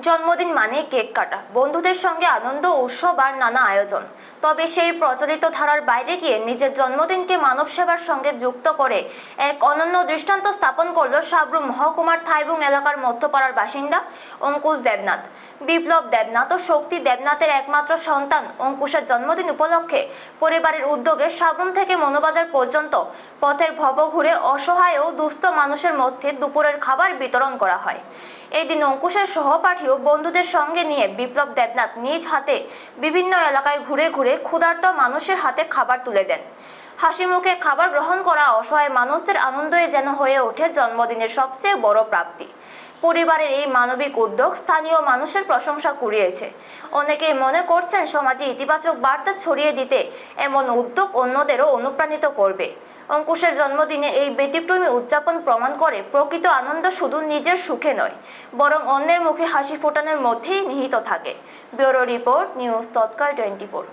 জন্মদিন মানে কেক কাটা, বন্ধুদের সঙ্গে আনন্দ, উৎসব আর নানা আয়োজন। তবে সেই প্রচলিত ধারার বাইরে গিয়ে নিজের জন্মদিনকে মানব সেবার সঙ্গে যুক্ত করে এক অনন্য দৃষ্টান্ত স্থাপন করল সাব্রুম মহকুমার থাইবুং এলাকার মধ্যপাড়ার বাসিন্দা অঙ্কুশ দেবনাথ। বিপ্লব দেবনাথ ও শক্তি দেবনাথের একমাত্র সন্তান অঙ্কুশের জন্মদিন উপলক্ষে পরিবারের উদ্যোগে সাব্রুম থেকে মনোবাজার পর্যন্ত পথের ভব ঘুরে অসহায় ও দুস্থ মানুষের মধ্যে দুপুরের খাবার বিতরণ করা হয়। এই দিন অঙ্কুশের সহপাঠী ও বন্ধুদের সঙ্গে নিয়ে বিপ্লব দেবনাথ নিজ হাতে বিভিন্ন এলাকায় ঘুরে ঘুরে ক্ষুধার্ত মানুষের হাতে খাবার তুলে দেন। হাসি মুখে খাবার গ্রহণ করা অসহায় মানুষদের আনন্দই যেন হয়ে ওঠে জন্মদিনের সবচেয়ে বড় প্রাপ্তি। পরিবারের এই মানবিক উদ্যোগ স্থানীয় মানুষের প্রশংসা কুড়িয়েছে। অনেকেই মনে করছেন সমাজে ইতিবাচক বার্তা ছড়িয়ে দিতে এমন উদ্যোগ অন্যদেরও অনুপ্রাণিত করবে। অঙ্কুশের জন্মদিনে এই ব্যতিক্রমী উদযাপন প্রমাণ করে প্রকৃত আনন্দ শুধু নিজের সুখে নয়, বরং অন্যের মুখে হাসি ফোটানোর মধ্যেই নিহিত থাকে। ব্যুরো রিপোর্ট, নিউজ তৎকাল 24।